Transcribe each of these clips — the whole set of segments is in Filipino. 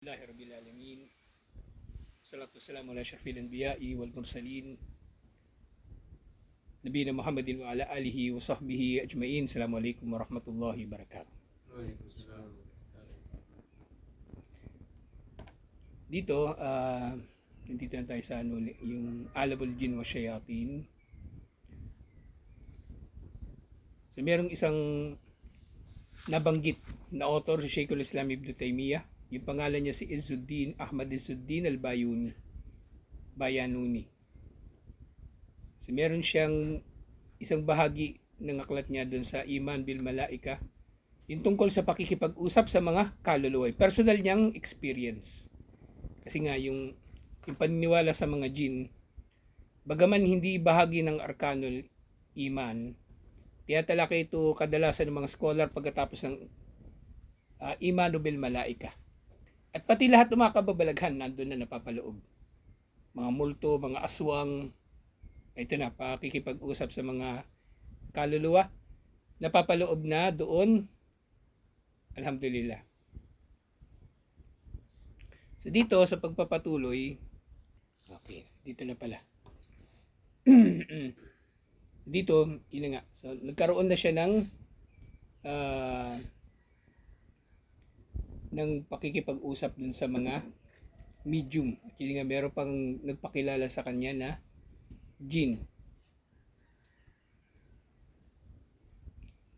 Alhamdulillahi Rabbil Alamin. Salatu wassalamu ala syarfil anbiya'i wal mursalin. Nabiyina Muhammadin wa ala alihi wa sahbihi ajma'in. Assalamualaikum warahmatullahi wabarakatuh. Dito, nandito na tayo sa yung Alabul Jin wa Shayatin. So, merong isang nabanggit na author si Sheikhul Islam Ibn Taymiyyah. Yung pangalan niya si Izzuddin Ahmad Izzuddin al-Bayuni. Bayanuni. So, meron siyang isang bahagi ng aklat niya doon sa Iman bil Malaika. Yung tungkol sa pakikipag-usap sa mga kaluluwa. Personal niyang experience. Kasi nga yung paniniwala sa mga jin, bagaman hindi bahagi ng arkanul iman, tinatalaka ito kadalasan ng mga scholar pagkatapos ng Iman bil Malaika. At pati lahat ng mga kababalaghan nandun na napapaloob. Mga multo, mga aswang, ito na, pakikipag-usap sa mga kaluluwa, napapaloob na doon. Alhamdulillah. So dito, sa pagpapatuloy, okay, dito na pala. Dito, yun nga, so nagkaroon na siya ng pakikipag-usap dun sa mga medium. Actually nga, meron pang nagpakilala sa kanya na jin.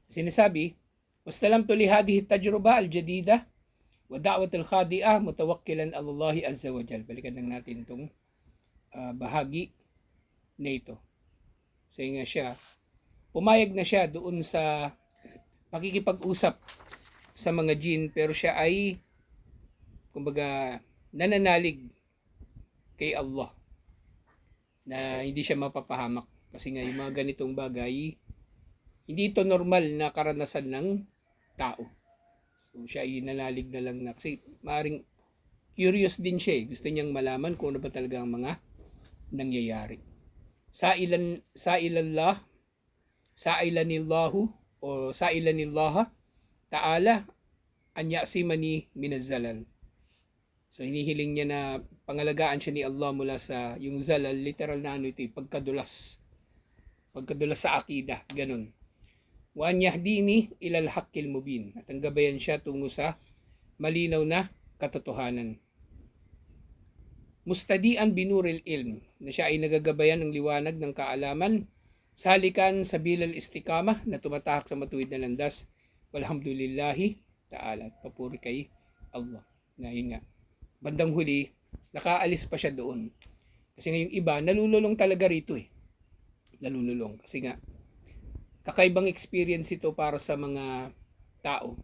Sinasabi, wastalamtu li hadhihi tajruba al-jadida wa da'wat al-khadi'ah mutawakkilan Allah azza wa jal. Balikan lang natin itong bahagi na ito. So nga siya, pumayag na siya doon sa pakikipag-usap sa mga jin, pero siya ay kumbaga nananalig kay Allah na hindi siya mapapahamak, kasi nga yung mga ganitong bagay hindi ito normal na karanasan ng tao. So siya ay nanalig na lang na kasi maaaring curious din siya, gusto niyang malaman kung ano ba talaga ang mga nangyayari. Sa'ilanillahu o sa'ilanillah ta'ala an ya'simani minaz-zalal. So hinihiling niya na pangalagaan siya ni Allah mula sa yung zalal, literal na ano ito, pagkadulas sa akida, ganun. Wa an yahdini ilal haqqil mubin, at ang gabayan siya tungo sa malinaw na katotohanan. Mustadian binuril ilm, na siya ay nagagabayan ng liwanag ng kaalaman, salikan sa bilal istiqamah, na tumatahak sa matuwid na landas, walhamdulillahi ta'ala, papuri kay Allah. Na yun nga, bandang huli, nakaalis pa siya doon. Kasi nga yung iba, nalululong talaga rito Nalululong. Kasi nga, kakaibang experience ito para sa mga tao.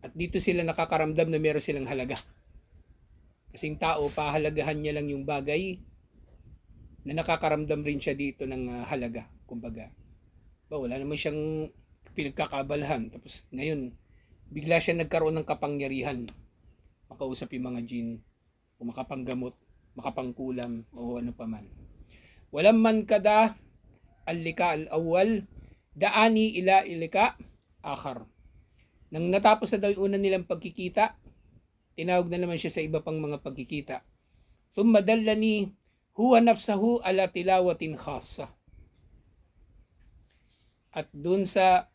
At dito sila nakakaramdam na meron silang halaga. Kasi yung tao, pahalagahan niya lang yung bagay na nakakaramdam rin siya dito ng halaga. Kumbaga, wala naman siyang pinagkakabalahan. Tapos ngayon, bigla siya nagkaroon ng kapangyarihan. Makausap yung mga jin, o makapanggamot, makapangkulam, o ano pa man. Walam man kada al-lika al-awwal, daani ila ilika akhar. Nang natapos na daw yung una nilang pagkikita, tinawag na naman siya sa iba pang mga pagkikita. Thumma dallani huwa nafsahu ala tilawatin khassa. At dun sa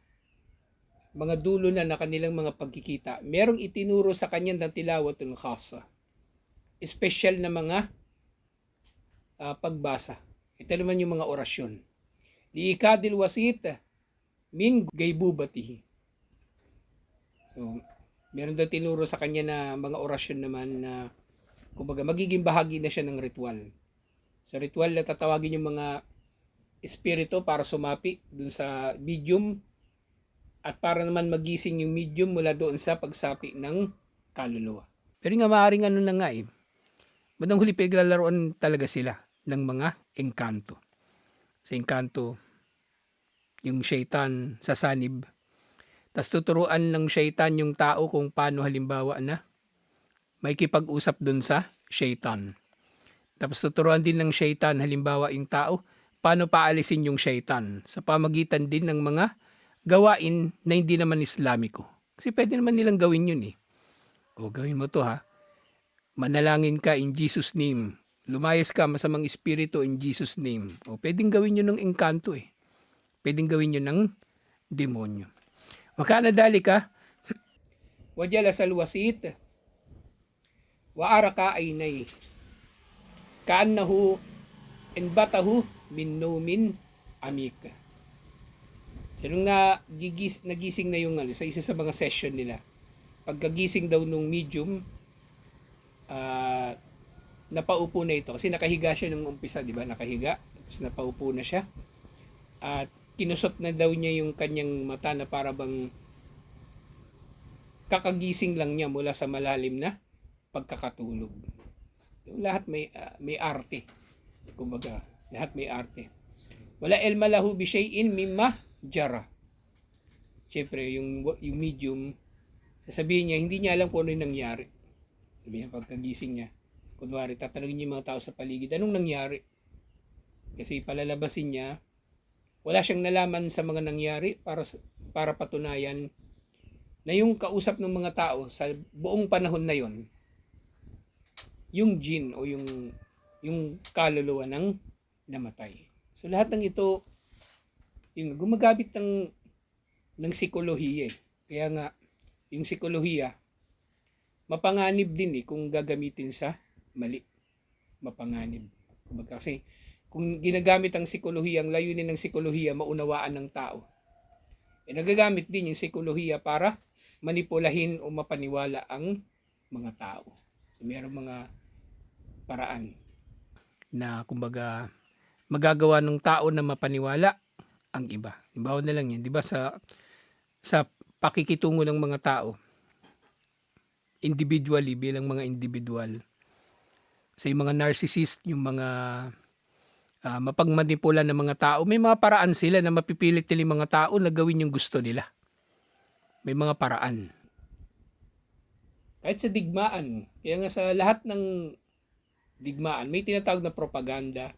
mga dulo na kanilang mga pagkikita, merong itinuro sa kanya ng tilawatul khassa. Special na mga pagbasa. Ito naman yung mga orasyon. Liikadil wasit min gaybubatihi. So, meron daw tinuro sa kanya na mga orasyon naman na kumbaga magiging bahagi na siya ng ritual. Sa ritual na tatawagin yung mga espiritu para sumapi dun sa medium, at para naman magising yung medium mula doon sa pagsapi ng kaluluwa. Pero nga maaaring ano na nga bandang huli paglalaroan talaga sila ng mga engkanto. Sa engkanto, yung shaitan sa sanib. Tapos tuturuan ng shaitan yung tao kung paano halimbawa na may kipag-usap dun sa shaitan. Tapos tuturuan din ng shaitan halimbawa yung tao paano paalisin yung shaitan sa pamagitan din ng mga gawain na hindi naman Islamiko. Kasi pwede naman nilang gawin yun O gawin mo to ha. Manalangin ka in Jesus name. Lumayas ka masamang espiritu in Jesus name. O pwedeng gawin nyo ng engkanto eh. Pwedeng gawin nyo ng demonyo. Wakana dalika, wajala salwasit, wa araka aynay. Kaannahu inbatahu min numin amik. So nung nagising na yung sa isa sa mga session nila, pagkagising daw nung medium, napaupo na ito kasi nakahiga siya nung umpisa, di ba? Nakahiga, tapos napaupo na siya. At kinusot na daw niya yung kanyang mata na para bang kakagising lang niya mula sa malalim na pagkakatulog. Lahat may arte. Kumbaga, lahat may arte. Wala ilma lahu bi shay'in mimma jara. Siyempre, yung medium, sasabihin niya, hindi niya alam kung ano yung nangyari. Sabihin niya, pagkagising niya, kunwari, tatanungin niya yung mga tao sa paligid, anong nangyari? Kasi palalabasin niya, wala siyang nalaman sa mga nangyari para patunayan na yung kausap ng mga tao sa buong panahon na yon, yung jinn o yung kaluluwa ng namatay. So lahat ng ito, yung gumagamit ng psikolohiya eh. Kaya nga, yung psikolohiya, mapanganib din eh kung gagamitin sa mali. Mapanganib. Kasi kung ginagamit ang psikolohiya, ang layunin ng psikolohiya, maunawaan ng tao. Nagagamit din yung psikolohiya para manipulahin o mapaniwala ang mga tao. So mayroong mga paraan na kumbaga magagawa ng tao na mapaniwala ang iba. Halimbawa na lang yan, 'di ba sa pakikitungo ng mga tao individually bilang mga individual. Sa mga narcissist, yung mga mapagmanipula ng mga tao, may mga paraan sila na mapipilit nila mga tao na gawin yung gusto nila. May mga paraan. Kahit sa digmaan, kaya nga sa lahat ng digmaan, may tinatawag na propaganda,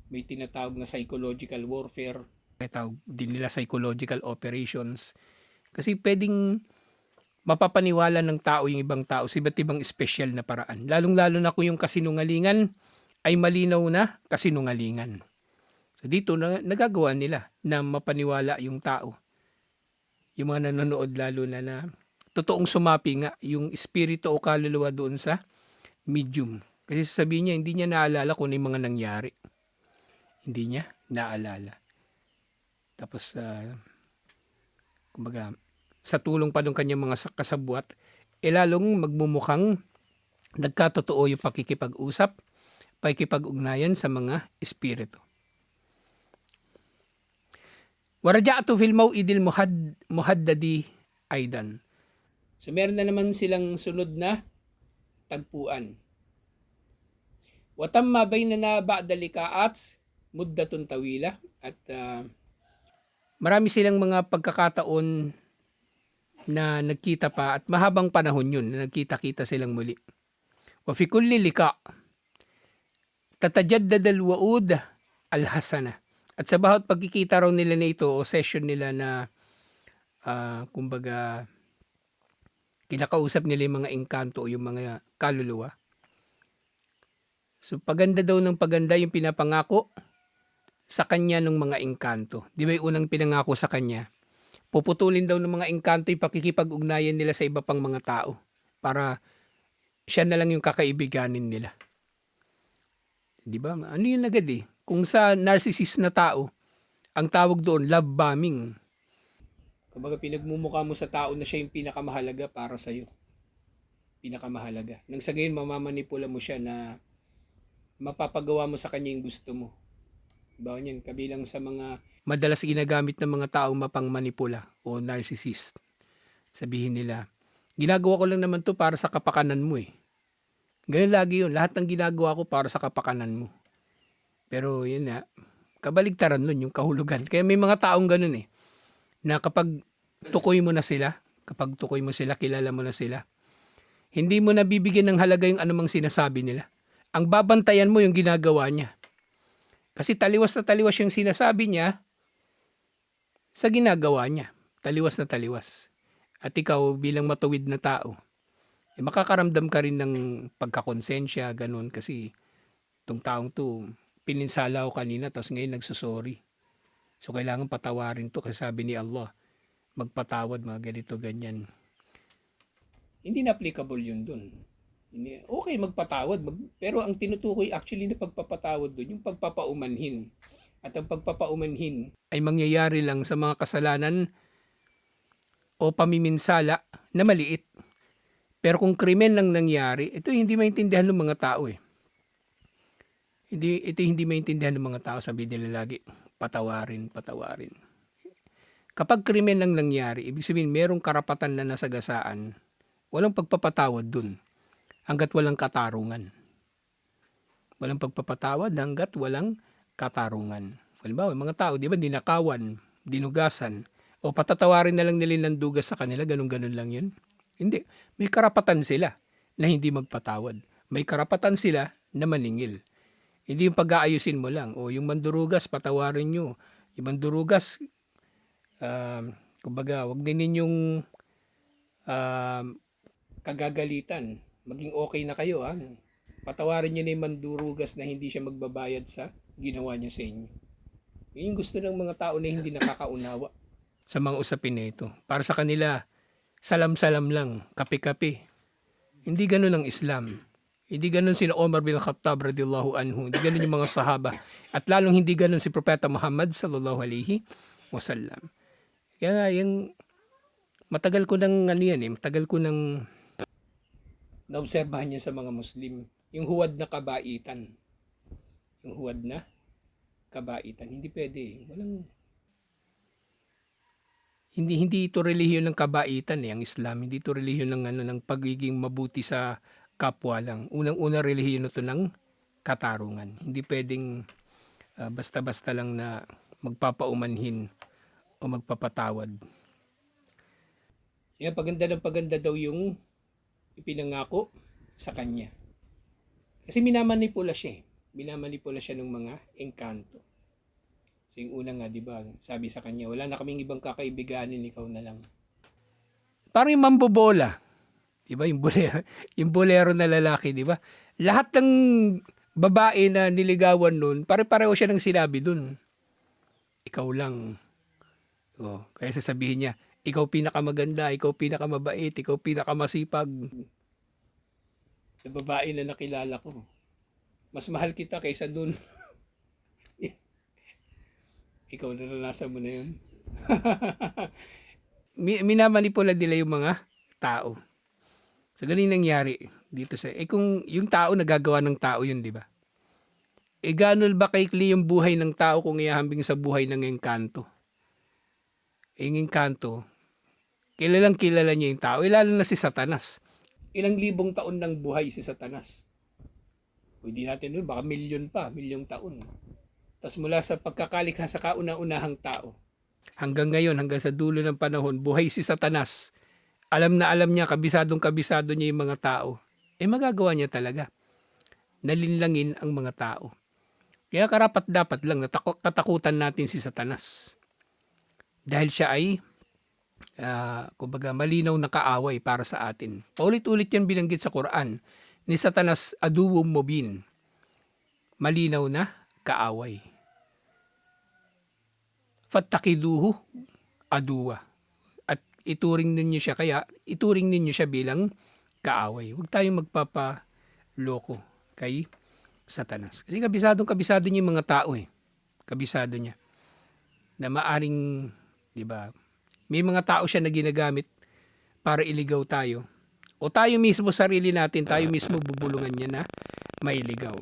may tinatawag na psychological warfare, tinatawag din nila psychological operations. Kasi pwedeng mapapaniwala ng tao yung ibang tao sa iba't ibang special na paraan. Lalong-lalo na kung yung kasinungalingan ay malinaw na kasinungalingan. So dito nagagawa nila na mapaniwala yung tao. Yung mga nanonood lalo na totoong sumapi nga yung espiritu o kaluluwa doon sa medium. Kasi sasabihin niya, hindi niya naalala kung ano yung mga nangyari. Hindi niya naalala. Tapos, kumbaga, sa tulong pa ng kanyang mga kasabwat, lalong magmumukhang nagkatotoo yung pakikipag-usap, pakikipag-ugnayan sa mga espiritu. Waraja'atu fil maw'idil muhaddadi aidan. So meron na naman silang sunod na tagpuan. Watamma baynana ba'da likaat muddatun tawila. At marami silang mga pagkakataon na nagkita pa at mahabang panahon yun na nagkita-kita silang muli. Wa fi kulli lika tatajaddad al-wa'ud al-hasana. At sa bawat pagkikita raw nila na ito o session nila na kumbaga kinakausap nila yung mga engkanto o yung mga kaluluwa. So paganda daw ng paganda yung pinapangako sa kanya ng mga engkanto. Di ba yung unang pinangako sa kanya? Puputulin daw ng mga engkanto yung pakikipag-ugnayan nila sa iba pang mga tao para siya na lang yung kakaibiganin nila. Di ba? Ano yun agad eh? Kung sa narcissist na tao, ang tawag doon, love bombing. Kumbaga pinagmumukha mo sa tao na siya yung pinakamahalaga para sa'yo. Pinakamahalaga. Nang sa gayon, mamamanipula mo siya na mapapagawa mo sa kanya yung gusto mo. Diba yan? Kabilang sa mga madalas ginagamit ng mga tao mapangmanipula o narcissist. Sabihin nila, ginagawa ko lang naman to para sa kapakanan mo eh. Ganyan lagi yun. Lahat ng ginagawa ko para sa kapakanan mo. Pero yun na, kabaligtaran nun yung kahulugan. Kaya may mga taong ganun eh. Na kapag tukoy mo na sila, kapag tukoy mo sila, kilala mo na sila, hindi mo nabibigyan ng halaga yung anumang sinasabi nila. Ang babantayan mo yung ginagawa niya. Kasi taliwas na taliwas yung sinasabi niya sa ginagawa niya. Taliwas na taliwas. At ikaw bilang matuwid na tao, makakaramdam ka rin ng pagkakonsensya, ganun. Kasi itong taong to, pininsala ko kanina, tapos ngayon nagsusorry. So, kailangan patawarin to kasi sabi ni Allah, magpatawad, mga ganito, ganyan. Hindi na applicable yun dun. Okay, magpatawad, pero ang tinutukoy actually na pagpapatawad dun, yung pagpapaumanhin. At ang pagpapaumanhin ay mangyayari lang sa mga kasalanan o pamiminsala na maliit. Pero kung krimen lang nangyari, ito hindi maintindihan ng mga tao eh. Ito hindi maintindihan ng mga tao, sabi nila lagi, patawarin, patawarin. Kapag krimen lang nangyari, ibig sabihin merong karapatan na nasagasaan, walang pagpapatawad dun hanggat walang katarungan. Walang pagpapatawad hanggat walang katarungan. Halimbawa, mga tao, di ba, dinakawan, dinugasan, o patatawarin na lang nila ng dugas sa kanila, ganun-ganun lang yun. Hindi. May karapatan sila na hindi magpatawad. May karapatan sila na maningil. Hindi yung pag-aayusin mo lang. O yung mandurugas, patawarin nyo. Yung mandurugas, kumbaga, wag din ninyong kagagalitan. Maging okay na kayo. Ha? Patawarin nyo na yung mandurugas na hindi siya magbabayad sa ginawa niya sa inyo. Yun yung gusto ng mga tao na hindi nakakaunawa sa mga usapin na ito. Para sa kanila, salam-salam lang, kape-kape. Hindi ganun ang Islam. Hindi ganun si Omar bin Khattab radhiyallahu anhu. Hindi ganun yung mga sahaba. At lalong hindi ganun si Propeta Muhammad sallallahu alaihi wasallam. Kaya yung matagal ko nang naobserbahan niya sa mga Muslim. Yung huwad na kabaitan. Yung huwad na kabaitan. Hindi pwede. Hindi ito relihiyon ng kabaitan ang Islam. Hindi ito relihiyon ng pagiging mabuti sa kapwa lang. Unang-una relihiyon ito ng katarungan. Hindi pwedeng basta-basta lang na magpapaumanhin o magpapatawad. Siya paganda daw yung ipinangako sa kanya. Kasi minamanipula siya. Minamanipula siya ng mga engkanto. So yung una nga, di ba, sabi sa kanya, wala na kaming ibang kakaibiganin, ikaw na lang. Parang yung mambobola. Di ba? Yung bolero na lalaki, di ba? Lahat ng babae na niligawan nun, pare-pareho siya ng sinabi dun. Ikaw lang. Kaya sasabihin niya, ikaw pinakamaganda, ikaw pinakamabait, ikaw pinakamasipag. Sa babae na nakilala ko, mas mahal kita kaysa dun. Ikaw naranasan mo na yun. Minamanipula nila yung mga tao. So, ganun nangyari dito sa... kung yung tao, nagagawa ng tao yun, di ba? Gano'n ba kaikli yung buhay ng tao kung ihahambing sa buhay ng engkanto? Yung engkanto, kilalang kilala niya yung tao. Lalo na si Satanas. Ilang libong taon ng buhay si Satanas. Hindi natin doon, baka milyong taon. Tapos mula sa pagkakalikha sa kauna-unahang tao, hanggang ngayon, hanggang sa dulo ng panahon, buhay si Satanas. Alam na alam niya, kabisado niya yung mga tao. Magagawa niya talaga. Nalinlangin ang mga tao. Kaya karapat-dapat lang katakutan natin si Satanas. Dahil siya ay, kumbaga, malinaw na kaaway para sa atin. Paulit-ulit yan binanggit sa Quran. Ni Satanas aduwwum mubin. Malinaw na kaaway. Fattakiduhu aduwa. At ituring ninyo siya bilang kaaway. Huwag tayong magpapaloko kay Satanas. Kasi kabisado niya yung mga tao Kabisado niya. Na maaring, di ba, may mga tao siya na ginagamit para iligaw tayo. O tayo mismo, sarili natin, tayo mismo bubulungan niya na mailigaw.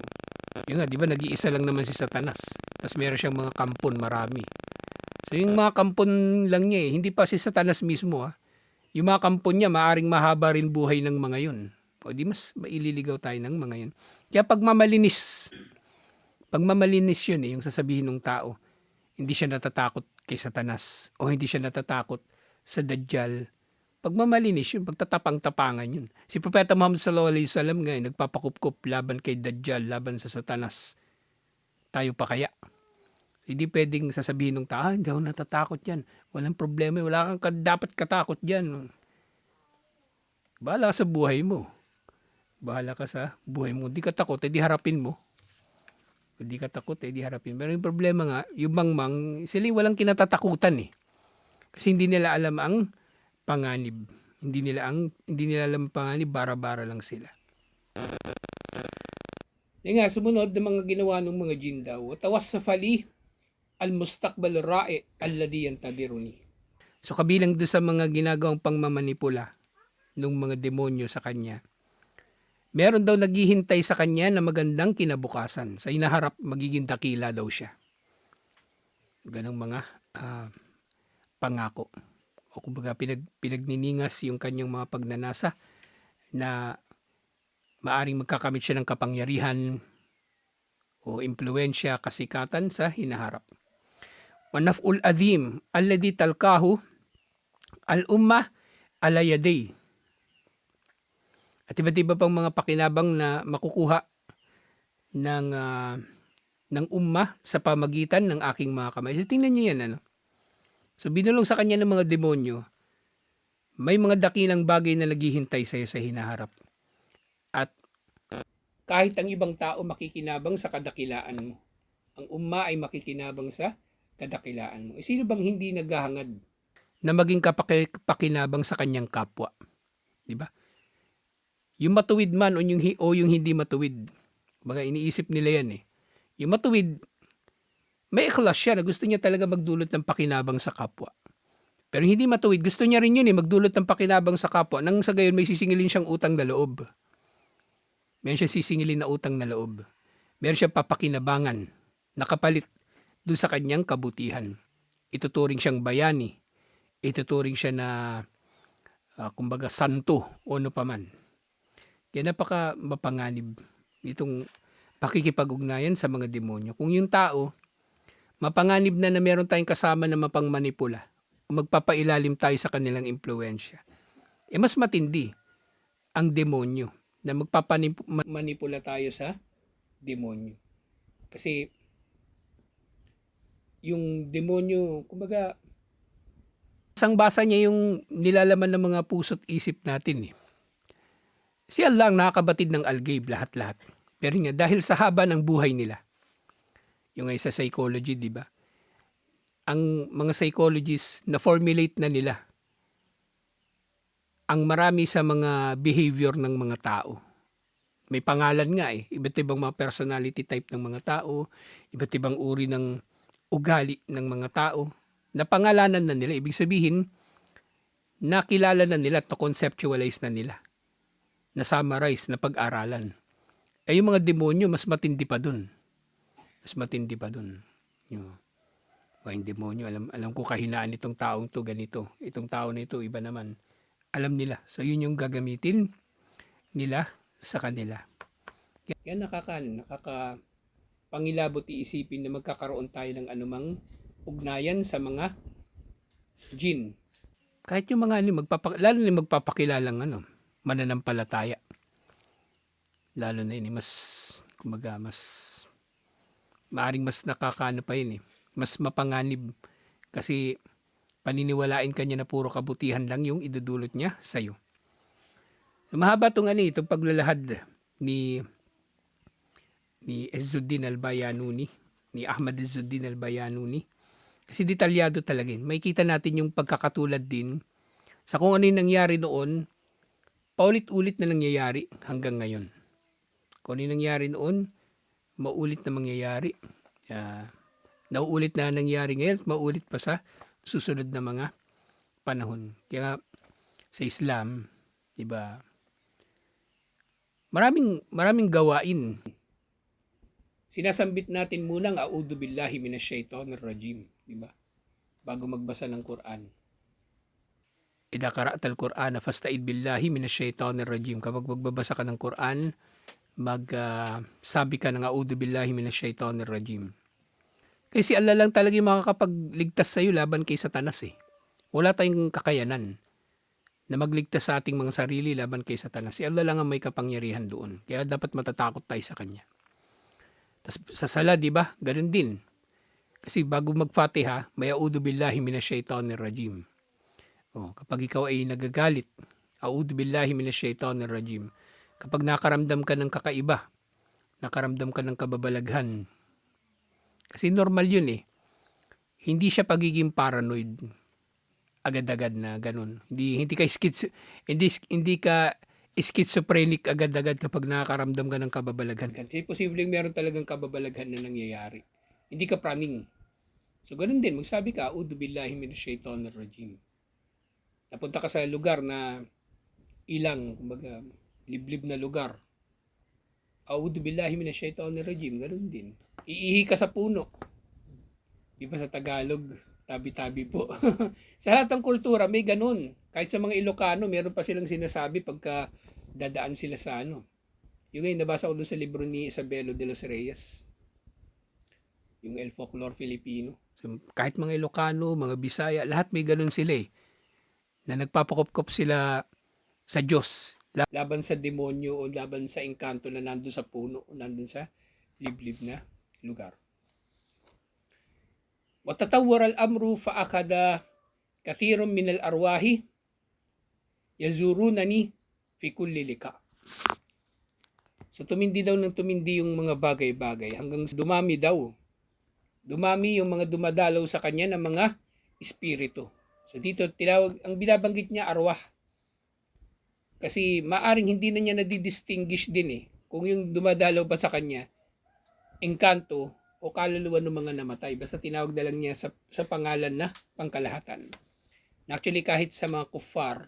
Yung nga, di ba, nag-iisa lang naman si Satanas. Tapos meron siyang mga kampon, marami. So yung mga kampon lang niya hindi pa si Satanas mismo Yung mga kampon niya, maaring mahaba rin buhay ng mga yun. O di mas maililigaw tayo ng mga yun. Kaya pagmamalinis yun yung sasabihin ng tao. Hindi siya natatakot kay Satanas o hindi siya natatakot sa Dajjal. Pagmamalinis yun, pagtatapang-tapangan yun. Si Propeta Muhammad sallallahu alaihi wasallam ngayon, nagpapakup-kup laban kay Dajjal, laban sa Satanas. Tayo pa kaya? Hindi pwedeng sasabihin ng tao, hindi ako natatakot yan. Walang problema, wala kang dapat katakot yan. Bahala ka sa buhay mo. Bahala ka sa buhay mo. Di ka takot, edi harapin mo. Kung di ka takot, edi harapin. Pero yung problema nga, yung mangmang, sila walang kinatatakutan eh. Kasi hindi nila alam ang panganib. Hindi nila alam ang panganib, bara-bara lang sila. Yung nga, sumunod ng mga ginawa ng mga jin daw, tawas sa fali, al-mustaqbal ra'i alladhi yantadiruni. So kabilang doon sa mga ginagawang pangmamanipula ng mga demonyo sa kanya, meron daw naghihintay sa kanya na magandang kinabukasan. Sa inaharap, magiging dakila daw siya. Ganang mga pangako. O kumbaga pinagniningas yung kanyang mga pagnanasa na maaring magkakamit siya ng kapangyarihan o impluensya, kasikatan sa hinaharap. Wanaf'ul adhim alladhi talkahu al-ummah ala yaday. At iba't iba pang mga pakinabang na makukuha ng ummah sa pamagitan ng aking mga kamay. So, tingnan niyo yan. Ano? So binulong sa kanya ng mga demonyo, may mga dakilang bagay na naghihintay sa iyo sa hinaharap. At kahit ang ibang tao makikinabang sa kadakilaan mo, ang umma ay makikinabang sa kadakilaan mo. E sino bang hindi naghahangad na maging kapakinabang sa kanyang kapwa? Di ba? Yung matuwid man o yung hindi matuwid. Baga iniisip nila yan eh. Yung matuwid, may ikhlas siya na gusto niya talaga magdulot ng pakinabang sa kapwa. Pero hindi matuwid, gusto niya rin yun eh, magdulot ng pakinabang sa kapwa. Nang sa gayon may sisingilin siyang utang na loob. Meron siya sisingilin na utang na loob. Meron siya papakinabangan, nakapalit doon sa kanyang kabutihan. Ituturing siyang bayani. Ituturing siya na, kumbaga, santo o ano paman. Kaya napaka mapanganib itong pakikipag-ugnayan sa mga demonyo. Kung yung tao, mapanganib na meron tayong kasama na mapangmanipula, magpapailalim tayo sa kanilang impluensya, mas matindi ang demonyo na magpapamanipula tayo sa demonyo. Kasi yung demonyo, kumbaga, basang-basa niya yung nilalaman ng mga puso't isip natin eh. Si Allah ang nakakabatid ng al-ghaib lahat-lahat. Pero nga, dahil sa haba ng buhay nila, yung sa psychology, di ba? Ang mga psychologists na formulate na nila ang marami sa mga behavior ng mga tao. May pangalan nga eh. Iba't ibang mga personality type ng mga tao, iba't ibang uri ng ugali ng mga tao. Napangalanan na nila. Ibig sabihin, nakilala na nila at na-conceptualize na nila. Na-summarize, na pag-aralan. Yung mga demonyo, mas matindi pa dun. Mas matindi pa dun. Yung demonyo, alam ko kahinaan itong taong to ganito. Itong tao na ito, iba naman. Alam nila. So yun yung gagamitin nila sa kanila. Kaya nakakapangilabot iisipin na magkakaroon tayo ng anumang ugnayan sa mga jin. Kahit yung mga lalo na magpapakilalang mananampalataya. Lalo na yun, mas maaring mas nakakaano pa yun eh. Mas mapanganib kasi paniniwalain kanya na puro kabutihan lang yung idudulot niya sa'yo. So, mahaba itong paglalahad ni Izzuddin al-Bayanuni, ni Ahmad Izzuddin al-Bayanuni. Kasi detalyado talaga yun. May kita natin yung pagkakatulad din sa kung ano yung nangyari noon, paulit-ulit na nangyayari hanggang ngayon. Kung ano yung nangyari noon, maulit na mangyayari. Nauulit na nangyayari ngayon, maulit pa sa susunod na mga panahon. Kaya sa Islam, diba, maraming gawain. Sinasambit natin muna ang a'udhu billahi minasyaitonir rajim, diba? Bago magbasa ng Quran. Idha qara'tal Qur'ana fasta'id billahi minasyaitonir rajim. Kapag magbabasa ka ng Quran, sabi ka ng a'udhu billahi minasyaitonir rajim. Kasi Allah lang talaga yung makakapagligtas sa iyo laban kay Satanas eh. Wala tayong kakayanan na magligtas sa ating mga sarili laban kay Satanas. Si Allah lang ang may kapangyarihan doon. Kaya dapat matatakot tayo sa Kanya. Tapos sa sala, di ba? Ganun din. Kasi bago mag-Fatiha, may a'udhu billahi minasyaitonir rajim. Kapag ikaw ay nagagalit A'udhu billahi minasyaitonir rajim. Kapag nakaramdam ka ng kakaiba, nakaramdam ka ng kababalaghan, kasi normal yun eh. Hindi siya pagiging paranoid agad-agad na ganun. Hindi ka schizophrenic agad-agad kapag nakakaramdam ka ng kababalaghan. Kasi posibleng meron talagang kababalaghan na nangyayari. Hindi ka praning. So ganun din, magsabi ka, a'udhu billahi minasyaitonir rajim. Napunta ka sa lugar na ilang, kumbaga, liblib na lugar. A'udhu billahi minasyaitonir rajim, ganun din. Iihi ka sa puno. Di ba sa Tagalog, tabi-tabi po. Sa lahat ng kultura, may ganun. Kahit sa mga Ilocano, meron pa silang sinasabi pagka dadaan sila sa ano. Yung ngayon, nabasa ko doon sa libro ni Isabelo de los Reyes. Yung El Folklore Filipino. So, kahit mga Ilocano, mga Bisaya, lahat may ganun sila eh. Na nagpapakop-kop sila sa Diyos. Laban sa demonyo o laban sa engkanto na nandun sa puno o nandun sa liblib na lugar. Watatawwar al-amru fa'akada kathirun min al-arwahi yazurunani fi kulli lika. So tumindi daw ng tumindi yung mga bagay-bagay hanggang dumami daw. Dumami yung mga dumadalaw sa kanya ng mga espiritu. So dito tinawag, ang binabanggit niya arwah. Kasi maaring hindi na niya nadidistinguish din eh. Kung yung dumadalaw ba sa kanya, engkanto o kaluluwa ng mga namatay. Basta tinawag na lang niya sa pangalan na pangkalahatan. Actually kahit sa mga kuffar,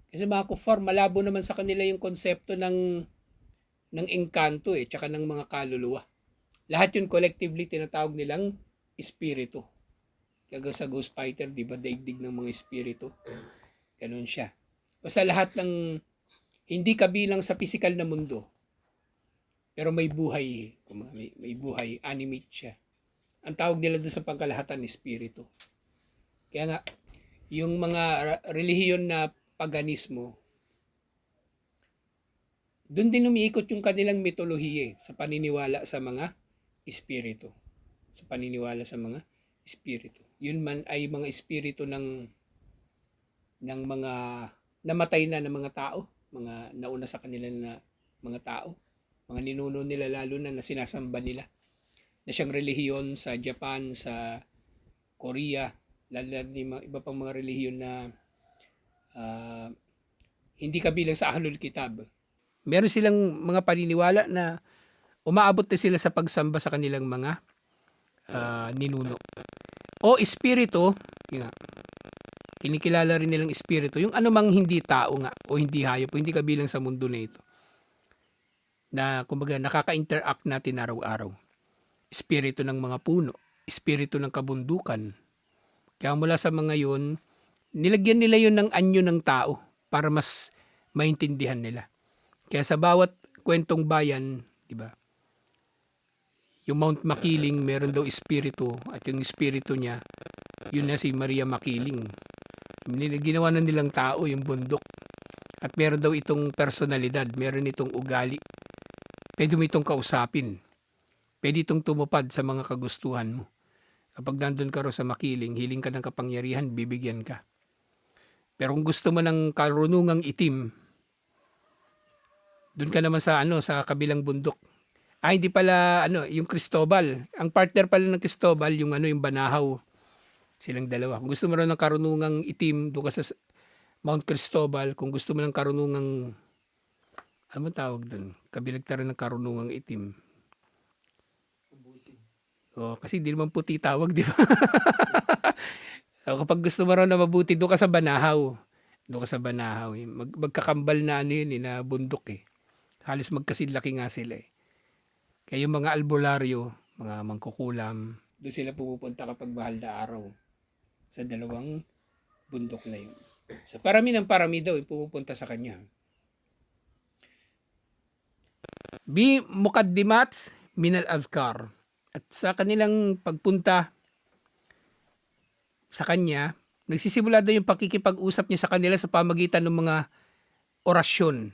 kasi mga kuffar malabo naman sa kanila yung konsepto ng engkanto eh, tsaka ng mga kaluluwa. Lahat yun collectively tinatawag nilang espiritu. Kaya sa Ghost Fighter, di ba, daigdig ng mga espiritu. Ganun siya. Basta lahat ng hindi kabilang sa physical na mundo, pero may buhay, may buhay, animate siya. Ang tawag nila doon sa pangkalahatan, espiritu. Kaya nga, yung mga relihiyon na paganismo, doon din umiikot yung kanilang mitolohiya sa paniniwala sa mga espiritu. Sa paniniwala sa mga espiritu. Yun man ay mga espiritu ng mga namatay na ng mga tao, mga nauna sa kanila na mga tao, mga ninuno nila lalo na sinasamba nila, na siyang relihiyon sa Japan, sa Korea, lalo na iba pang mga relihiyon na hindi kabilang sa Ahlul Kitab. Meron silang mga paniniwala na umaabot na sila sa pagsamba sa kanilang mga ninuno. O espiritu, kinikilala rin nilang espiritu, yung anumang hindi tao nga o hindi hayop o hindi kabilang sa mundo na ito. Na kumbaga nakaka-interact natin araw-araw. Espiritu ng mga puno, espiritu ng kabundukan. Kaya mula sa mga yun, nilagyan nila yun ng anyo ng tao para mas maintindihan nila. Kaya sa bawat kwentong bayan, di ba? Yung Mount Makiling, meron daw espiritu at yung espiritu niya, yun na si Maria Makiling. Ginawa na nilang tao yung bundok. At meron daw itong personalidad, meron itong ugali. Pwede mo itong kausapin. Pwede itong tumupad sa mga kagustuhan mo. Kapag nandun ka ro sa Makiling, hiling ka ng kapangyarihan, bibigyan ka. Pero kung gusto mo ng karunungang itim, dun ka naman sa sa kabilang bundok. Hindi pala yung Cristobal. Ang partner pala ng Cristobal yung yung Banahaw. Silang dalawa. Kung gusto mo rin ng karunungang itim, doon ka sa Mount Cristobal. Kung gusto mo ng karunungang ano tawag doon? Kabilang ng karunungang itim. Kasi di naman puti tawag, di ba? Kapag gusto mo rin na mabuti, doon ka sa Banahaw. Doon ka sa Banahaw. Magkakambal na na bundok eh. Halos magkasilaki nga sila eh. Kaya yung mga albularyo, mga mangkukulam, doon sila pupunta kapag mahal na araw sa dalawang bundok na yun. So parami daw pupunta sa kanya. Muqaddimat min al-azkar. At sa kanilang pagpunta sa kanya, nagsisimula daw yung pakikipag-usap niya sa kanila sa pamagitan ng mga orasyon.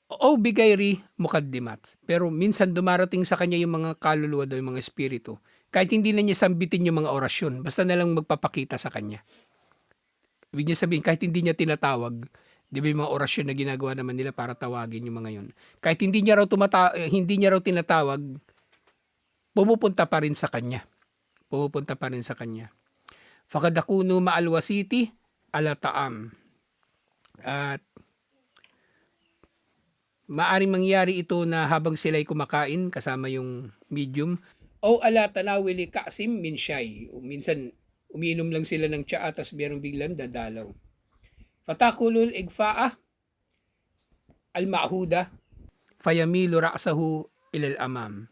O bigayri muqaddimat. Pero minsan dumarating sa kanya yung mga kaluluwa daw, yung mga espiritu. Kahit hindi na niya sambitin yung mga orasyon, basta na lang magpapakita sa kanya. Ibig niya sabihin, kahit hindi niya tinatawag, di ba yung mga orasyon na ginagawa naman nila para tawagin yung mga yun. Kahit hindi niya raw tinatawag, pumupunta pa rin sa kanya. Pumupunta pa rin sa kanya. Fakadakunu maalwasiti ala taam. At maaring mangyari ito na habang sila'y kumakain kasama yung medium o ala tanawili kasim min shay. Minsan umiinom lang sila ng tsaa tas merong biglang dadalaw. Fatakulul igfa'ah al-ma'huda fayamilu ra'sahu ilal amam.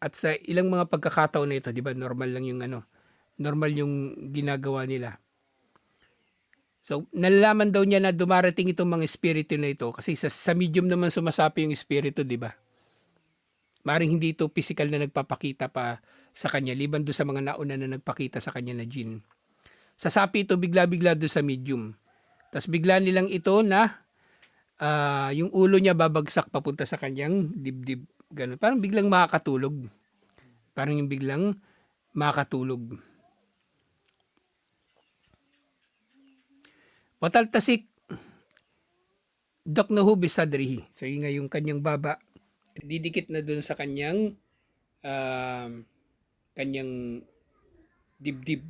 At sa ilang mga pagkakataon na ito, di ba, normal lang yung normal yung ginagawa nila. So, nalalaman daw niya na dumarating itong mga espiritu na ito kasi sa medium naman sumasapi yung espiritu, di ba? Maring hindi ito physical na nagpapakita pa sa kanya, liban doon sa mga nauna na nagpakita sa kanya na jinn. Sasapi ito bigla-bigla doon sa medium. Tapos bigla nilang ito na yung ulo niya babagsak papunta sa kanyang dibdib. Ganun. Parang biglang makakatulog. Parang yung biglang makakatulog. Wataltasik daknahu bisadrihi. So yun nga yung kanyang baba. Didikit na dun sa kanyang dibdib.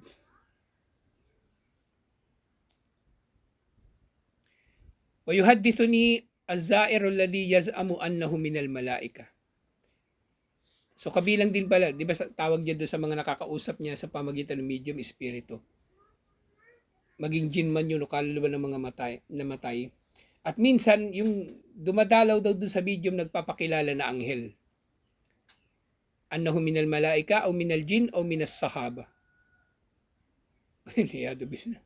Wa yuhaddithuni az-zairu alladhi yaz'amu annahu minal malaika. So kabilang din pala, di ba tawag niya doon sa mga nakakausap niya sa pamagitan ng medium, espiritu. Maging jinn man yun o kaluluwa ng mga namatay. At minsan, yung dumadalaw daw doon sa medium, nagpapakilala na anghel. Annahu minal malaika o minal jinn o minas sahaba. Liyado bisna.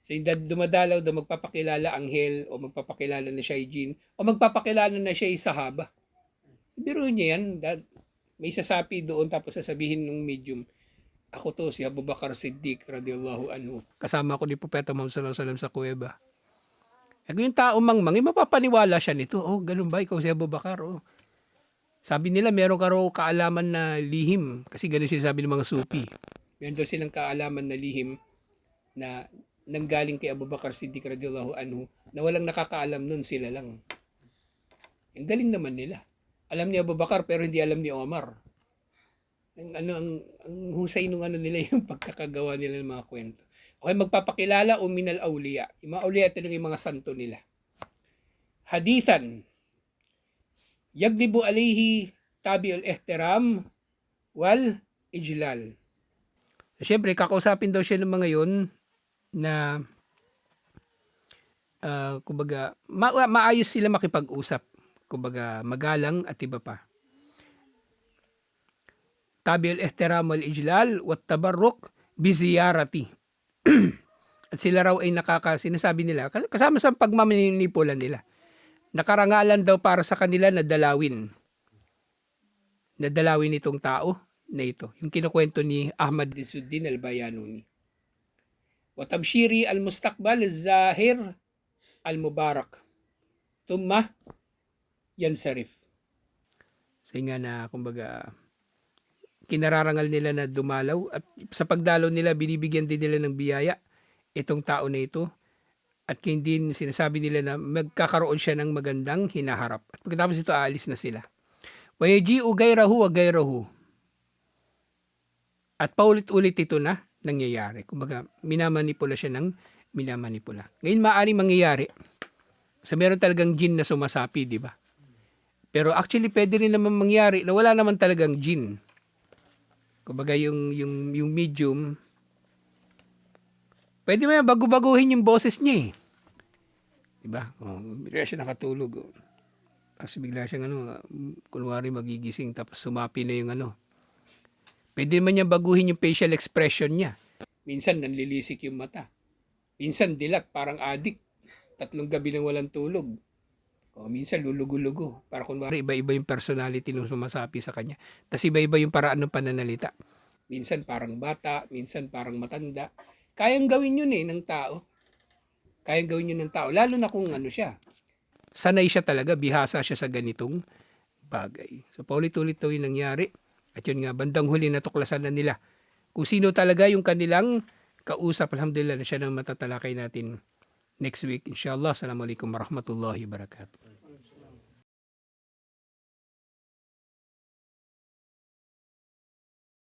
So yung dumadalaw daw, magpapakilala anghel o magpapakilala na siya ay jinn o magpapakilala na siya ay sahaba. Biro niya yan, may sasapi doon tapos sasabihin ng medium, ako to si Abu Bakar Siddiq radiyallahu anhu. Kasama ko ni Propeta Muhammad sallallahu alaihi wasallam sa kuweba. Kung yung tao mangmang, mapapaniwala siya nito. Oh, ganun ba? Ikaw si Abu Bakar. Oh. Sabi nila, meron ka raw kaalaman na lihim. Kasi ganun sinasabi ng mga supi. Meron daw silang kaalaman na lihim na nanggaling kay Abu Bakar Siddiq radiyallahu anhu na walang nakakaalam nun, sila lang. Ang galing naman nila. Alam ni Abu Bakar pero hindi alam ni Omar. Ang husay nung nila yung pagkakagawa nila ng mga kwento. Okay, magpapakilala o minal awliya. Yung mga awliya ito yung mga santo nila. Hadithan. Yaglibu alayhi tabi'ul ihtiram wal ijlal. Siyempre, kakausapin daw siya ng mga yun na kumbaga, maayos sila makipag-usap. Kumbaga, magalang at iba pa. Tabi'ul ihtiram wal ijlal wat tabarruk biziyarati. At sila raw ay sinasabi nila, kasama sa pagmamanipulan nila, nakarangalan daw para sa kanila na dalawin. Nadalawin itong tao na ito. Yung kinukwento ni Ahmad Disuddin al-Bayanuni. Wa tabshiri al-mustaqbal az-zahir al-mubarak. Tumma yansarif. So nga na, kumbaga, kinararangal nila na dumalaw at sa pagdalaw nila, binibigyan din nila ng biyaya itong tao na ito. At hindi sinasabi nila na magkakaroon siya ng magandang hinaharap. At pagkatapos ito, aalis na sila. Wayaji'u gayrahu wa gayrahu. At paulit-ulit ito na nangyayari. Kumbaga, minamanipula siya ng minamanipula. Ngayon, maaaring mangyayari. So, meron talagang jinn na sumasapi, di ba? Pero actually, pwede rin naman mangyari na wala naman talagang jinn. Kumbaga, yung medium, pwede mo yan bago-baguhin yung boses niya eh. Diba? Bigla siya nakatulog. Tapos bigla siya kunwari magigising tapos sumapi na yung Pwede man niya baguhin yung facial expression niya. Minsan nanlilisik yung mata. Minsan dilat, parang adik. 3 gabi nang walang tulog. O minsan lulugo-lugo. Para kunwari iba-iba yung personality nung sumasapi sa kanya. Tapos iba-iba yung paraan ng pananalita. Minsan parang bata, minsan parang matanda. Kayang gawin yun ng tao. Kayang gawin yun ng tao. Lalo na kung siya. Sanay siya talaga, bihasa siya sa ganitong bagay. So paulit-ulit ito yung nangyari. At yun nga, bandang huli natuklasan na nila kung sino talaga yung kanilang kausap, alhamdulillah, na siya nang matatalakay natin next week. Inshallah. Assalamualaikum warahmatullahi wabarakatuh.